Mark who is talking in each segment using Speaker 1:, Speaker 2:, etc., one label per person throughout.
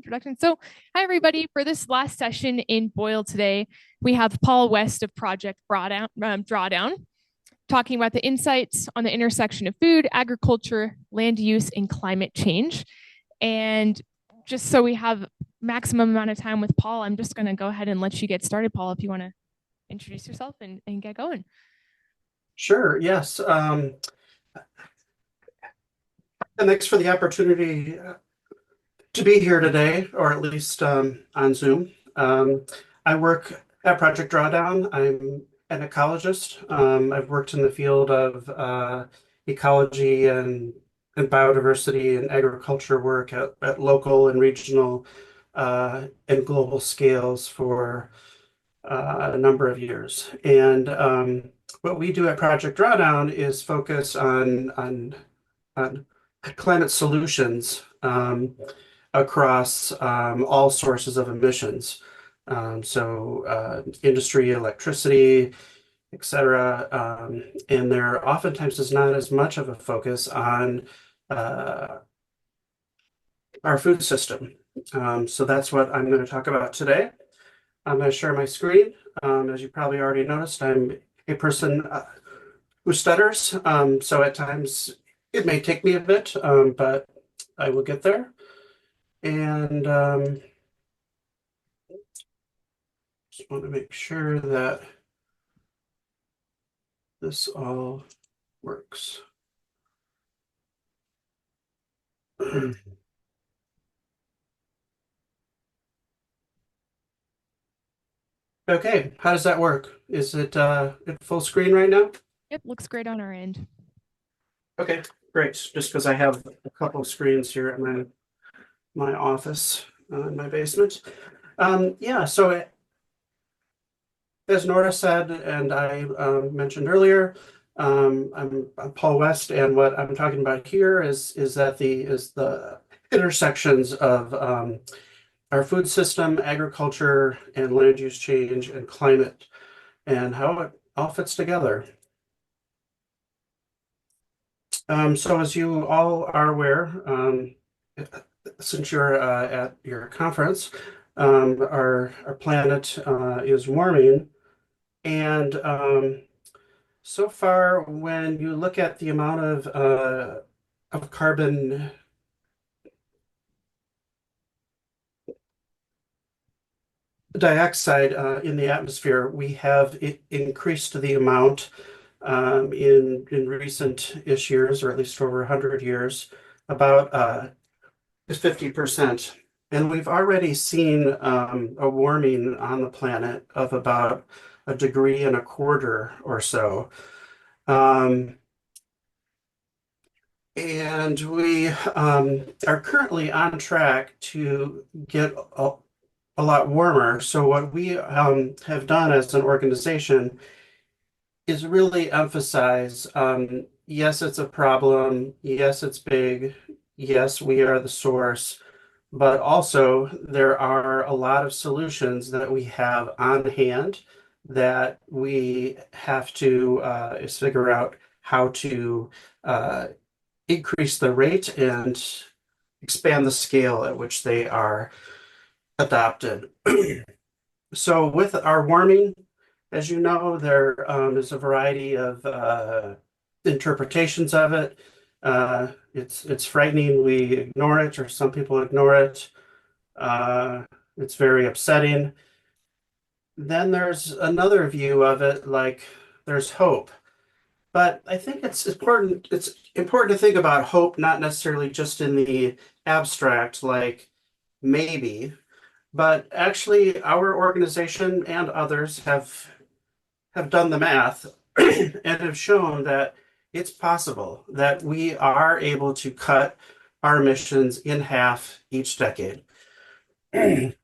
Speaker 1: introduction. So, hi everybody. For this last session in Boyle today, we have Paul West of Project Drawdown talking about the insights on the intersection of food, agriculture, land use, and climate change. And just so we have maximum amount of time with Paul, I'm just going to go ahead and let you get started, Paul, if you want to introduce yourself and get going.
Speaker 2: Sure, yes. And thanks for the opportunity to be here today, or at least on Zoom. I work at Project Drawdown. I'm an ecologist. I've worked in the field of ecology and biodiversity and agriculture work at local and regional and global scales for a number of years. And what we do at Project Drawdown is focus on climate solutions across all sources of emissions. Industry, electricity, etc. And there oftentimes is not as much of a focus on our food system. So that's what I'm going to talk about today. I'm going to share my screen. As you probably already noticed, I'm a person who stutters. So at times it may take me a bit, but I will get there. And just want to make sure that this all works. Okay, how does that work? Is it at full screen right now?
Speaker 1: Yep, looks great on our end.
Speaker 2: Okay, great. Just because I have a couple of screens here at my office in my basement. Yeah, so as Nora said, and I mentioned earlier, I'm Paul West, and what I'm talking about here is the intersections of our food system, agriculture, and land use change and climate, and how it all fits together. So as you all are aware, since you're at your conference, our planet is warming, and so far, when you look at the amount of carbon dioxide in the atmosphere, we have increased the amount in recent-ish years, or at least over 100 years, about 50%. And we've already seen a warming on the planet of about 1.25 degrees or so. And we are currently on track to get a lot warmer. So what we have done as an organization is really emphasize, yes, it's a problem. Yes, it's big. Yes, we are the source. But also, there are a lot of solutions that we have on hand that we have to figure out how to increase the rate and expand the scale at which they are adopted. So with our warming, as you know, there is a variety of interpretations of it. It's frightening. We ignore it, or some people ignore it. It's very upsetting. Then there's another view of it, like there's hope. But I think it's important to think about hope, not necessarily just in the abstract, like maybe, but actually our organization and others have done the math and have shown that it's possible that we are able to cut our emissions in half each decade. And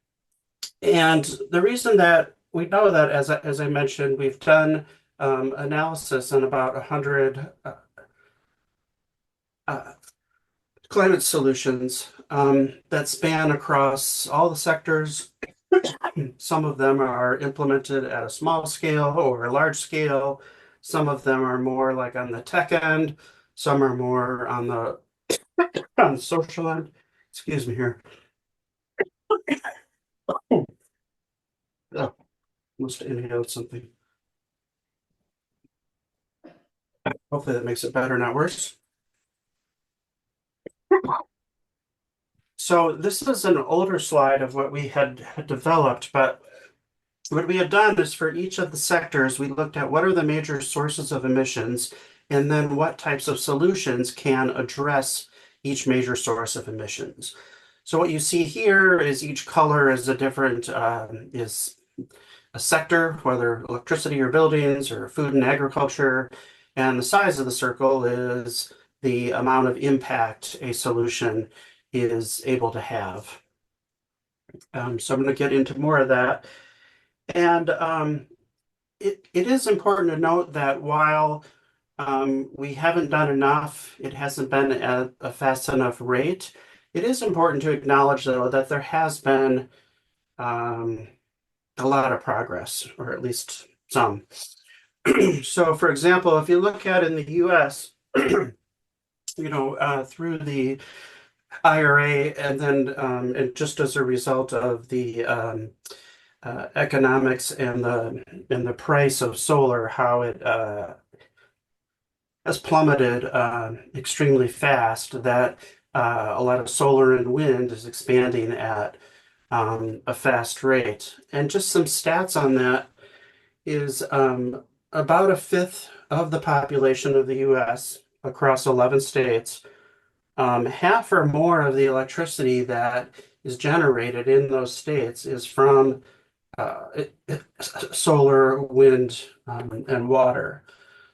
Speaker 2: the reason that we know that, as I mentioned, we've done analysis on about 100 uh, climate solutions that span across all the sectors. Some of them are implemented at a small scale or a large scale. Some of them are more like on the tech end. Some are more on the social end. Excuse me here. Must have inhaled something. Hopefully that makes it better, not worse. So this is an older slide of what we had developed, but what we had done is for each of the sectors, we looked at what are the major sources of emissions, and then what types of solutions can address each major source of emissions. So what you see here is each color is a different is a sector, whether electricity or buildings or food and agriculture, and the size of the circle is the amount of impact a solution is able to have. So I'm going to get into more of that. And it is important to note that while we haven't done enough, it hasn't been at a fast enough rate. It is important to acknowledge, though, that there has been um, a lot of progress, or at least some. So, for example, if you look at in the US, through the IRA, and then and just as a result of the economics and the price of solar, how it has plummeted extremely fast. That a lot of solar and wind is expanding at a fast rate. And just some stats on that is about a fifth of the population of the US across 11 states, half or more of the electricity that is generated in those states is from solar, wind, and water.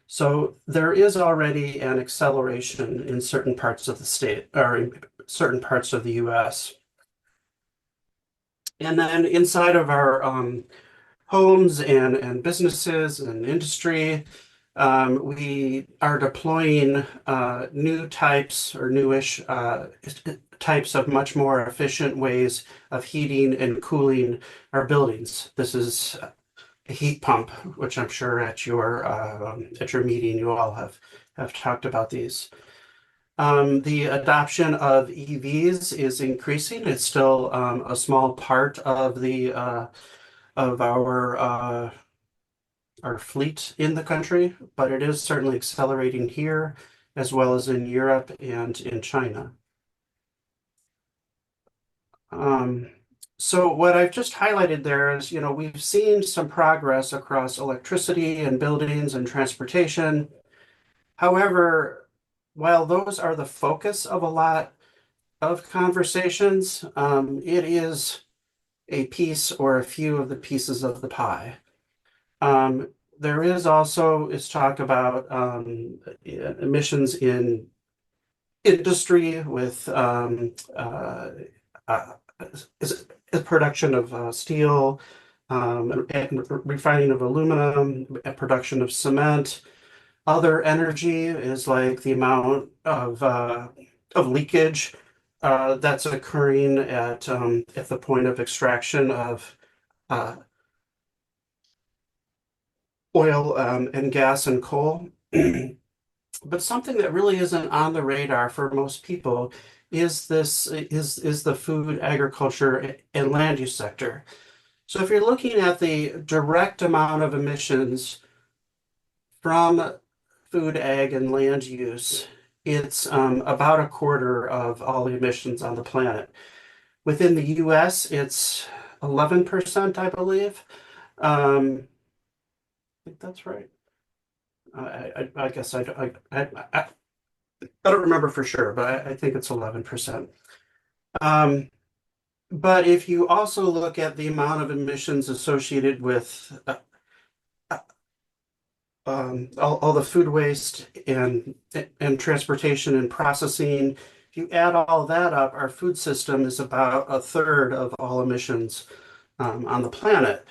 Speaker 2: So there is already an acceleration in certain parts of the state or in certain parts of the US. And then inside of our homes and businesses and industry, we are deploying new types or newish types of much more efficient ways of heating and cooling our buildings. This is a heat pump, which I'm sure at your meeting you all have talked about these. The adoption of EVs is increasing. It's still a small part of the of our fleet in the country, but it is certainly accelerating here as well as in Europe and in China. Um, so what I've just highlighted there is, we've seen some progress across electricity and buildings and transportation. However, while those are the focus of a lot of conversations, it is a piece or a few of the pieces of the pie. There is also is talk about emissions in industry with uh, is production of steel, and refining of aluminum, production of cement. Other energy is like the amount of leakage that's occurring at the point of extraction of uh, oil and gas and coal. But something that really isn't on the radar for most people is the food, agriculture, and land use sector. So if you're looking at the direct amount of emissions from food, ag, and land use, it's about a quarter of all emissions on the planet. Within the US, it's 11%, I believe. I think that's right. I guess I don't remember for sure, but I think it's 11%. Um, but if you also look at the amount of emissions associated with all the food waste and transportation and processing, if you add all that up, our food system is about a third of all emissions on the planet.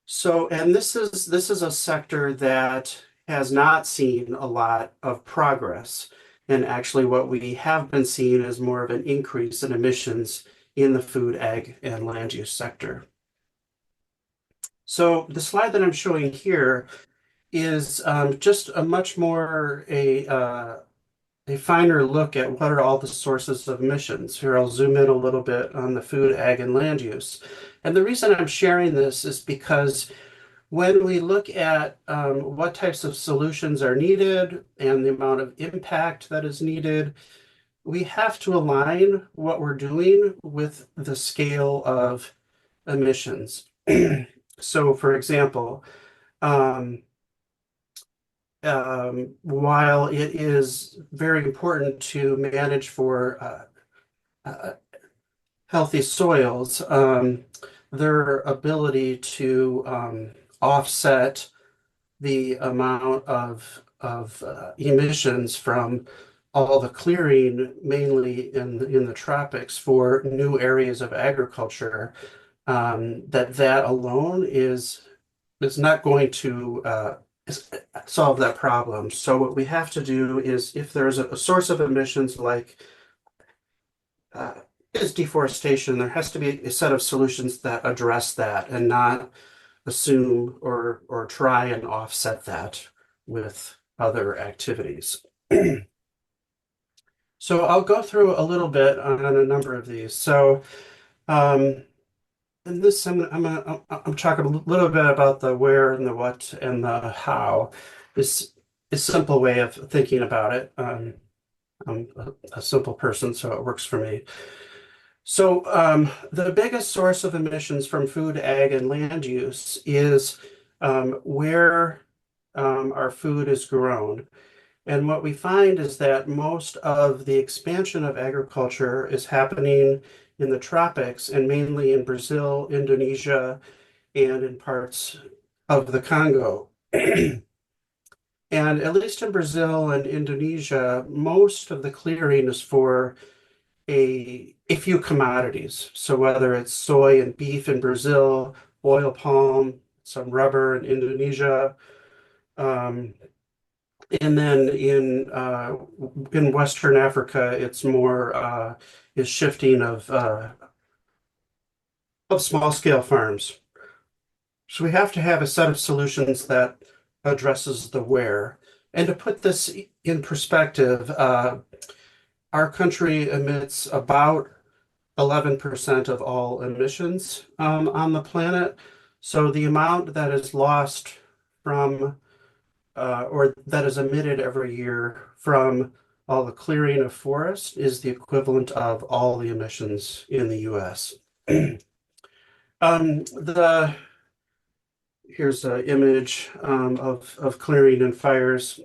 Speaker 2: So, and this is a sector that has not seen a lot of progress. And actually, what we have been seeing is more of an increase in emissions in the food, ag, and land use sector. So the slide that I'm showing here is just a much more a finer look at what are all the sources of emissions. Here, I'll zoom in a little bit on the food, ag, and land use. And the reason I'm sharing this is because when we look at what types of solutions are needed and the amount of impact that is needed, we have to align what we're doing with the scale of emissions. So, for example, um, while it is very important to manage for healthy soils, their ability to offset the amount of emissions from all the clearing, mainly in the tropics, for new areas of agriculture, that alone is not going to solve that problem. So what we have to do is, if there's a source of emissions like uh, is deforestation, there has to be a set of solutions that address that and not assume or try and offset that with other activities. So I'll go through a little bit on a number of these. So um, in this, I'm talking a little bit about the where and the what and the how. This is a simple way of thinking about it. I'm a simple person, so it works for me. So the biggest source of emissions from food, ag, and land use is where our food is grown. And what we find is that most of the expansion of agriculture is happening in the tropics and mainly in Brazil, Indonesia, and in parts of the Congo. And at least in Brazil and Indonesia, most of the clearing is for a few commodities. So whether it's soy and beef in Brazil, oil palm, some rubber in Indonesia, um, and then in Western Africa, it's more is shifting of small scale farms. So we have to have a set of solutions that addresses the where. And to put this in perspective, our country emits about 11% of all emissions on the planet. So the amount that is lost from or that is emitted every year from all the clearing of forest is the equivalent of all the emissions in the US. The Here's an image of clearing and fires.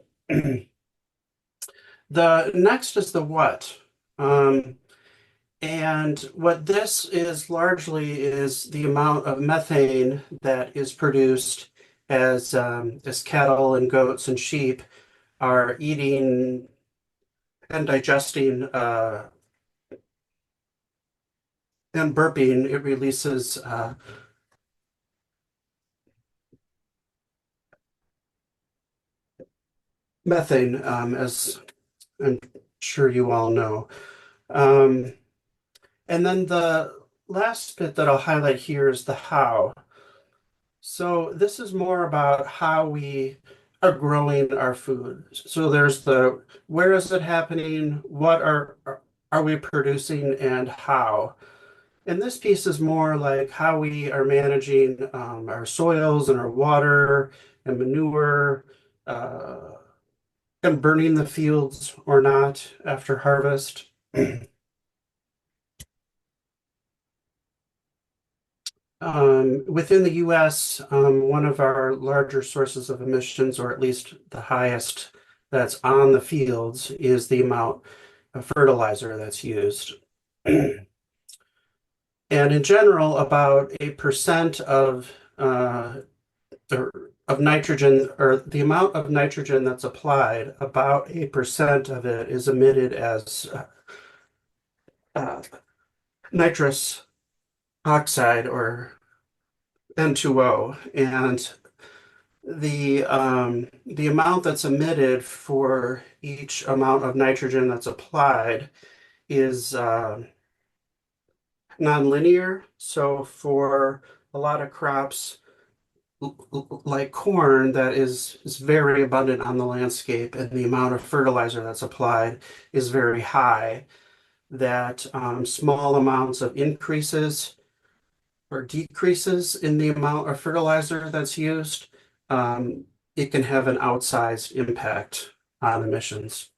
Speaker 2: The next is the what. And what this is largely is the amount of methane that is produced as cattle and goats and sheep are eating and digesting and burping. It releases methane, as I'm sure you all know. Um, and then the last bit that I'll highlight here is the how. So this is more about how we are growing our food. So there's the where is it happening, what are we producing, and how. And this piece is more like how we are managing our soils and our water and manure, and burning the fields or not after harvest. Within the US, one of our larger sources of emissions, or at least the highest that's on the fields, is the amount of fertilizer that's used. And in general, about 8% of nitrogen, or the amount of nitrogen that's applied, about 8% of it is emitted as uh, nitrous oxide, or N2O. And the amount that's emitted for each amount of nitrogen that's applied is nonlinear. So for a lot of crops, like corn that is very abundant on the landscape, and the amount of fertilizer that's applied is very high, that small amounts of increases or decreases in the amount of fertilizer that's used, um, it can have an outsized impact on emissions.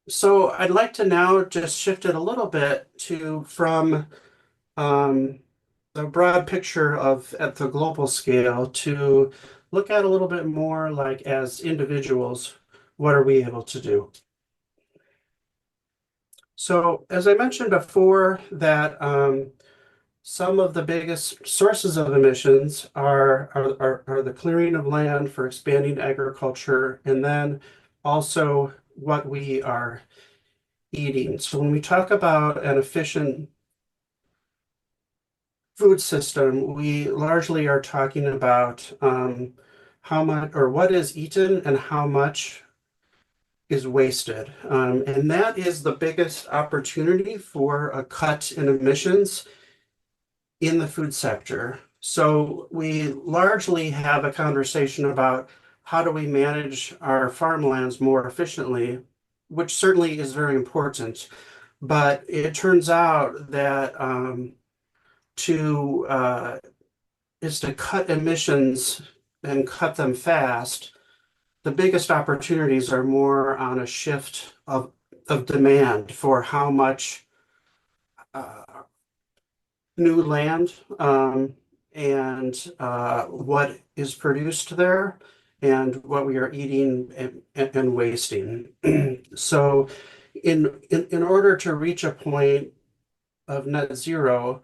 Speaker 2: So I'd like to now just shift it a little bit to from um, the broad picture of at the global scale to look at a little bit more like as individuals, what are we able to do? So as I mentioned before, that some of the biggest sources of emissions are the clearing of land for expanding agriculture, and then also what we are eating. So when we talk about an efficient food system, we largely are talking about how much or what is eaten and how much is wasted. And that is the biggest opportunity for a cut in emissions in the food sector. So we largely have a conversation about how do we manage our farmlands more efficiently, which certainly is very important. But it turns out that to is to cut emissions and cut them fast. The biggest opportunities are more on a shift of demand for how much uh, new land and what is produced there and what we are eating and wasting. So in order to reach a point of net zero,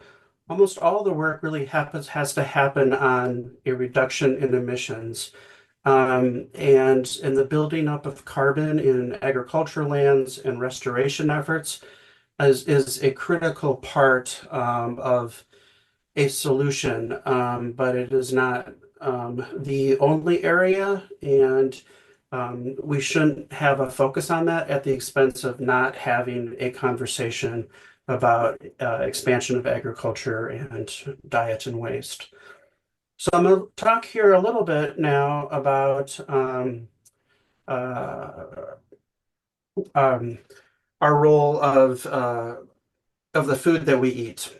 Speaker 2: almost all the work really has to happen on a reduction in emissions. And in the building up of carbon in agriculture lands and restoration efforts is a critical part of a solution, but it is not the only area, and we shouldn't have a focus on that at the expense of not having a conversation about expansion of agriculture and diet and waste. So I'm going to talk here a little bit now about uh, um, our role of the food that we eat.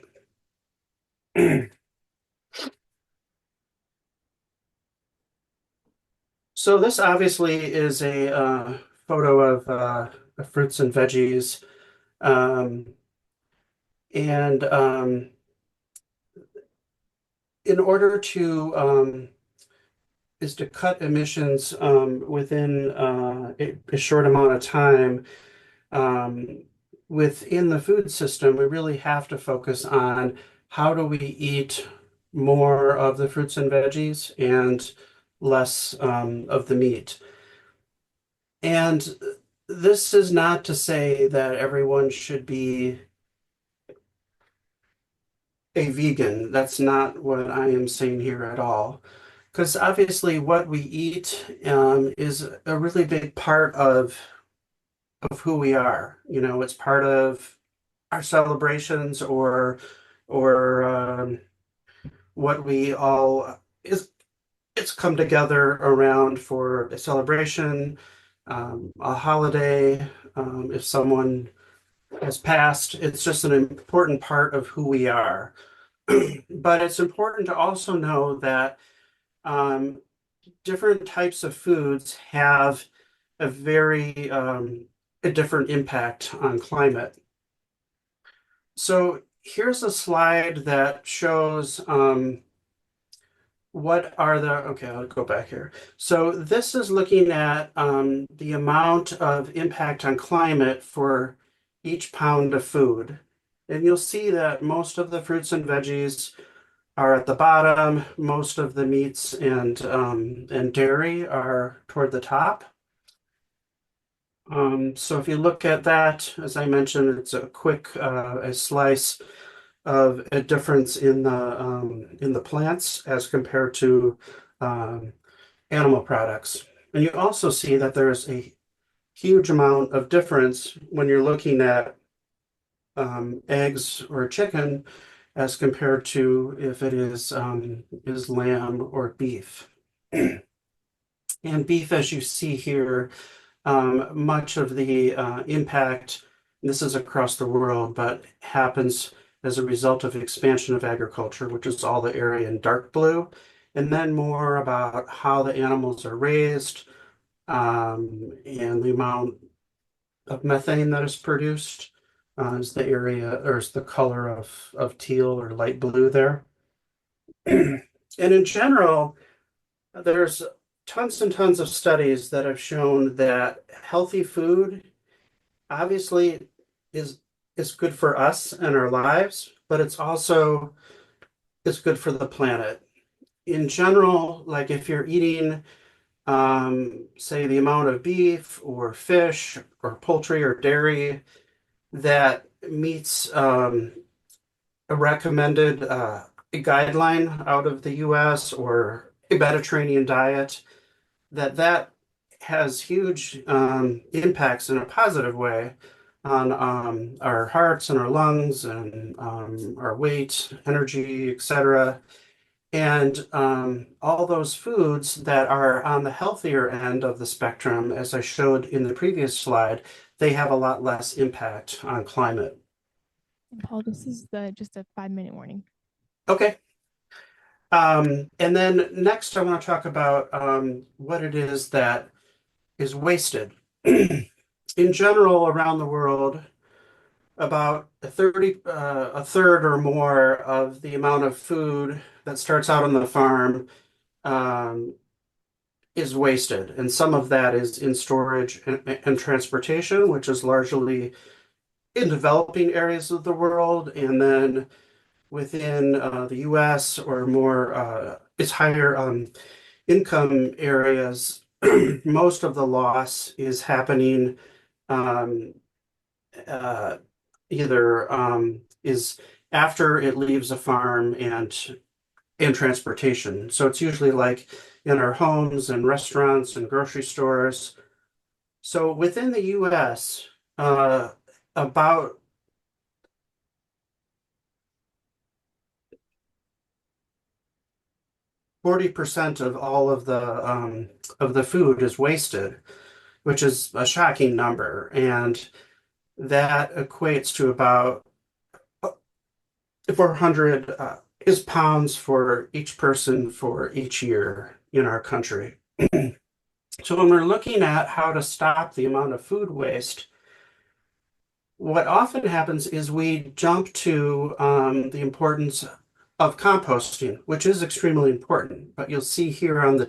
Speaker 2: So this obviously is a photo of fruits and veggies, um, and in order to is to cut emissions within a short amount of time. Um, Within the food system, we really have to focus on how do we eat more of the fruits and veggies and less of the meat. And this is not to say that everyone should be a vegan. That's not what I am saying here at all. Because obviously, what we eat is a really big part of who we are. You know, it's part of our celebrations or what we all is it's come together around for a celebration, a holiday. If someone has passed, it's just an important part of who we are. But it's important to also know that um, different types of foods have a very a different impact on climate. So here's a slide that shows what are the, okay, I'll go back here. So this is looking at the amount of impact on climate for each pound of food. And you'll see that most of the fruits and veggies are at the bottom. Most of the meats and dairy are toward the top. So if you look at that, as I mentioned, it's a quick a slice of a difference in the plants as compared to um, animal products. And you also see that there's a huge amount of difference when you're looking at eggs or chicken as compared to if it is lamb or beef. And beef, as you see here, much of the impact, this is across the world, but happens as a result of expansion of agriculture, which is all the area in dark blue, and then more about how the animals are raised, and the amount of methane that is produced is the area, or is the color of teal or light blue there. And in general, there's tons and tons of studies that have shown that healthy food obviously is is good for us and our lives, but it's also is good for the planet. In general, like if you're eating say the amount of beef or fish or poultry or dairy that meets a recommended guideline out of the US or a Mediterranean diet, that has huge impacts in a positive way on our hearts and our lungs and our weight, energy, etc. And all those foods that are on the healthier end of the spectrum, as I showed in the previous slide, they have a lot less impact on climate.
Speaker 1: Paul, this is the just a 5-minute warning.
Speaker 2: Okay. And then next, I want to talk about what it is that is wasted. In general, around the world, about a third or more of the amount of food that starts out on the farm um, is wasted, and some of that is in storage and transportation, which is largely in developing areas of the world, and then within the U.S. or more it's higher income areas. Most of the loss is happening um, uh, either is after it leaves a farm and transportation. So it's usually like in our homes and restaurants and grocery stores. So within the US, about 40% of all of the food is wasted, which is a shocking number. And that equates to about 400 is pounds for each person for each year in our country. So when we're looking at how to stop the amount of food waste, what often happens is we jump to the importance of composting, which is extremely important. But you'll see here on the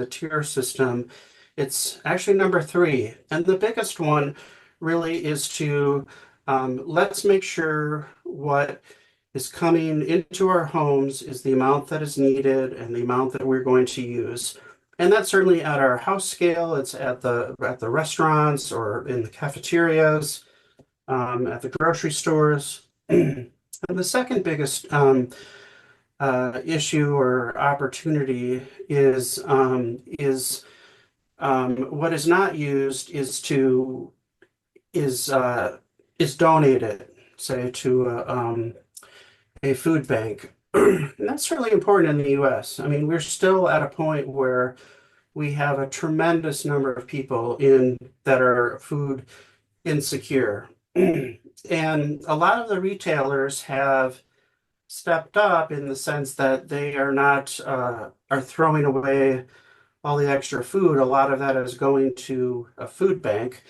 Speaker 2: tier system, it's actually number 3, and the biggest one really is to let's make sure what is coming into our homes is the amount that is needed and the amount that we're going to use. And that's certainly at our house scale. It's at the restaurants or in the cafeterias, at the grocery stores. And the second biggest issue or opportunity is what is not used is donated, say to a food bank. And that's really important in the US. I mean, we're still at a point where we have a tremendous number of people in that are food insecure. And a lot of the retailers have stepped up in the sense that they are not are throwing away all the extra food. A lot of that is going to a food bank.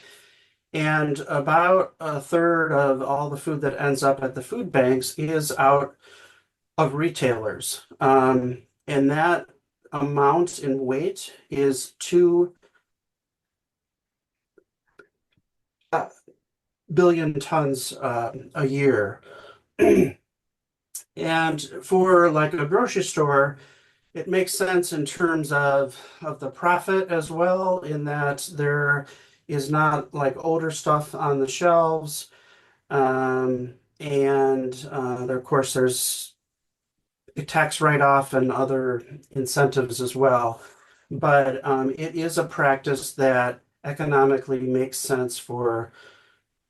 Speaker 2: And about a third of all the food that ends up at the food banks is out of retailers. And that amount in weight is 2 billion tons a year. And for like a grocery store, it makes sense in terms of the profit as well, in that there is not like older stuff on the shelves. And there, of course, there's a tax write-off and other incentives as well. But it is a practice that economically makes sense for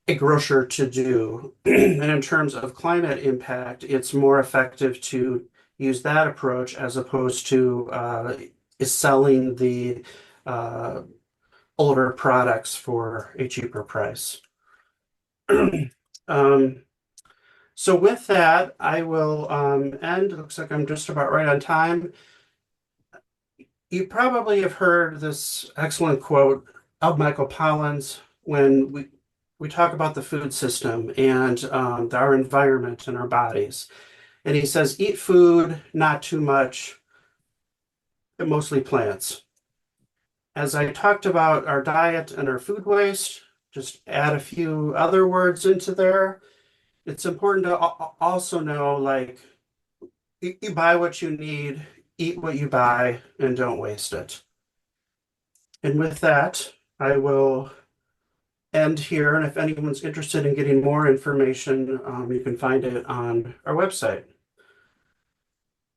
Speaker 2: a grocer to do. And in terms of climate impact, it's more effective to use that approach as opposed to selling the uh, older products for a cheaper price. Um, so with that, I will end. It looks like I'm just about right on time. You probably have heard this excellent quote of Michael Pollan's when we talk about the food system and our environment and our bodies. And he says, eat food, not too much, but mostly plants. As I talked about our diet and our food waste, just add a few other words into there. It's important to also know, like, you buy what you need, eat what you buy, and don't waste it. And with that, I will end here. And if anyone's interested in getting more information, you can find it on our website.